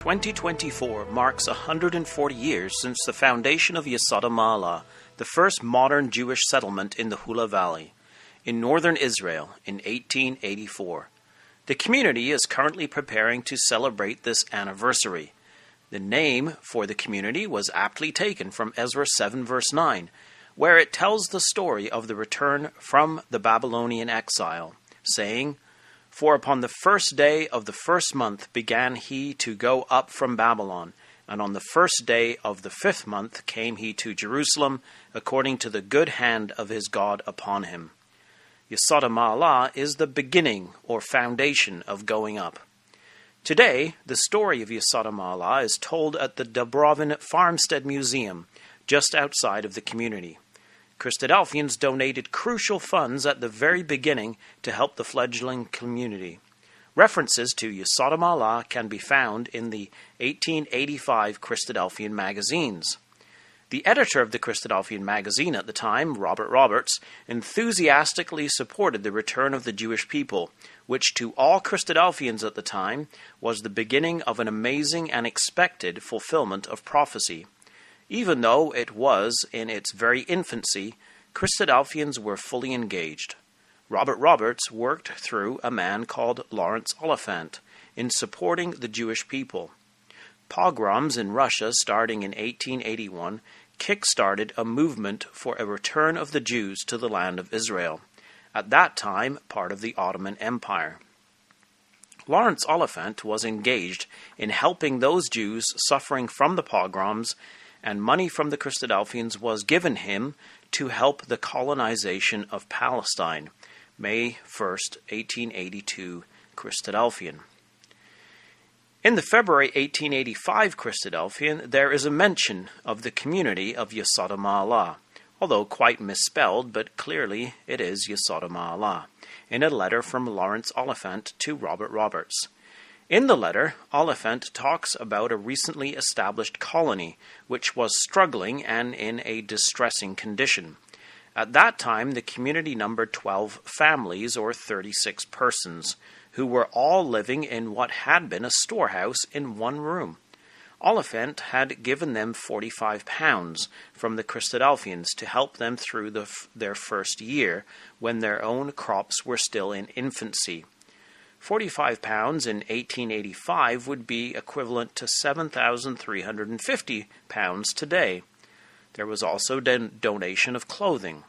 2024 marks 140 years since the foundation of Yesod, HaMa'ala, the first modern Jewish settlement in the Hula Valley, in northern Israel, in 1884. The community is currently preparing to celebrate this anniversary. The name for the community was aptly taken from Ezra 7 verse 9, where it tells the story of the return from the Babylonian exile, saying, "For upon the first day of the first month began he to go up from Babylon, and on the first day of the 5th month came he to Jerusalem, according to the good hand of his God upon him." Yesod HaMa'ala is the beginning or foundation of going up. Today, the story of Yesod HaMa'ala is told at the Dubrovin Farmstead Museum, just outside of the community. Christadelphians donated crucial funds at the very beginning to help the fledgling community. References to Yesod HaMa'ala can be found in the 1885 Christadelphian magazines. The editor of the Christadelphian magazine at the time, Robert Roberts, enthusiastically supported the return of the Jewish people, which to all Christadelphians at the time was the beginning of an amazing and expected fulfillment of prophecy. Even though it was in its very infancy, Christadelphians were fully engaged. Robert Roberts worked through a man called Lawrence Oliphant in supporting the Jewish people. Pogroms in Russia starting in 1881 kick-started a movement for a return of the Jews to the land of Israel, at that time part of the Ottoman Empire. Lawrence Oliphant was engaged in helping those Jews suffering from the pogroms, and money from the Christadelphians was given him to help the colonization of Palestine. May 1st, 1882, Christadelphian. In the February 1885 Christadelphian, there is a mention of the community of Yesod HaMa'ala, although quite misspelled, but clearly it is Yesod HaMa'ala, in a letter from Lawrence Oliphant to Robert Roberts. In the letter, Oliphant talks about a recently established colony which was struggling and in a distressing condition. At that time, the community numbered 12 families, or 36 persons, who were all living in what had been a storehouse in one room. Oliphant had given them £45 from the Christadelphians to help them through their first year, when their own crops were still in infancy. £45 in 1885 would be equivalent to £7,350 today. There was also donation of clothing.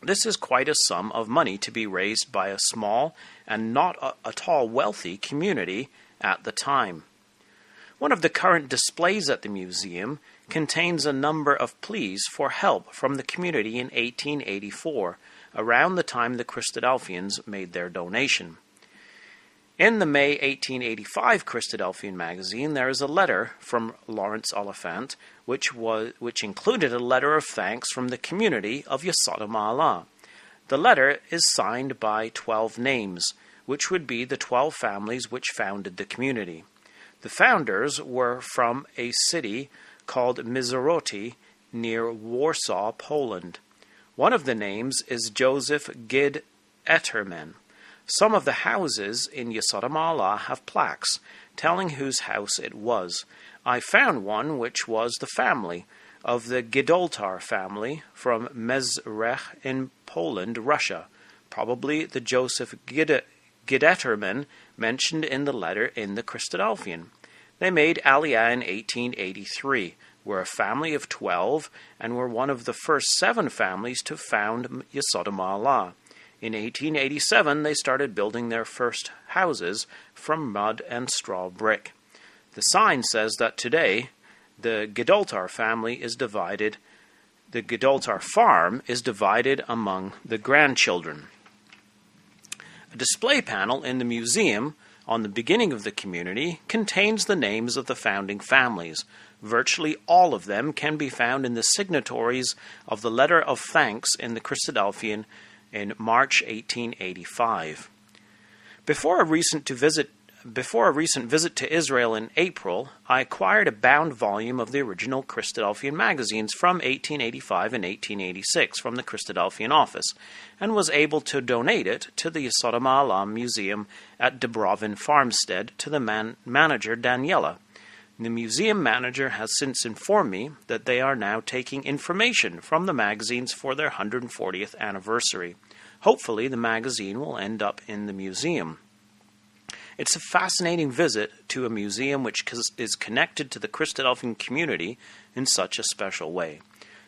This is quite a sum of money to be raised by a small and not at all wealthy community at the time. One of the current displays at the museum contains a number of pleas for help from the community in 1884, around the time the Christadelphians made their donation. In the May 1885 Christadelphian magazine, there is a letter from Lawrence Oliphant, which included a letter of thanks from the community of Yesod HaMa'ala. The letter is signed by 12 names, which would be the 12 families which founded the community. The founders were from a city called Mizoroti near Warsaw, Poland. One of the names is Joseph Gid Etterman. Some of the houses in Yesod HaMa'ala have plaques telling whose house it was. I found one which was the family of the Gidoltar family from Mezrech in Poland, Russia, probably the Joseph Gidetterman mentioned in the letter in the Christadelphian. They made Aliyah in 1883, were a family of 12, and were one of the first 7 families to found Yesod HaMa'ala. In 1887, they started building their first houses from mud and straw brick. The sign says that today, the Gidoltar farm is divided among the grandchildren. A display panel in the museum on the beginning of the community contains the names of the founding families. Virtually all of them can be found in the signatories of the letter of thanks in the Christadelphian in March 1885. Before a recent visit Before a recent visit to Israel in April, I acquired a bound volume of the original Christadelphian magazines from 1885 and 1886 from the Christadelphian office, and was able to donate it to the Yesod HaMa'ala Museum at Dubrovin Farmstead to the manager Daniela. The museum manager has since informed me that they are now taking information from the magazines for their 140th anniversary. Hopefully the magazine will end up in the museum. It's a fascinating visit to a museum which is connected to the Christadelphian community in such a special way.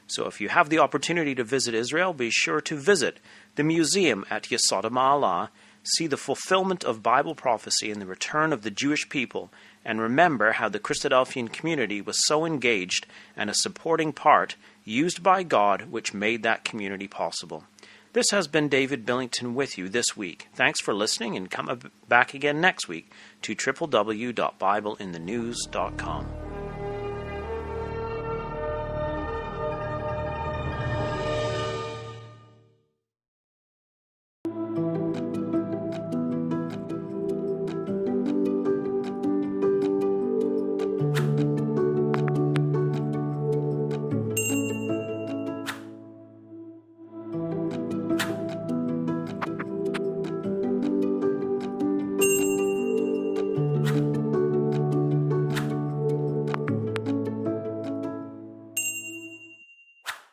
So if you have the opportunity to visit Israel, be sure to visit the museum at Yesod HaMa'ala, see the fulfillment of Bible prophecy and the return of the Jewish people, and remember how the Christadelphian community was so engaged and a supporting part used by God which made that community possible. This has been David Billington with you this week. Thanks for listening, and come back again next week to www.bibleinthenews.com.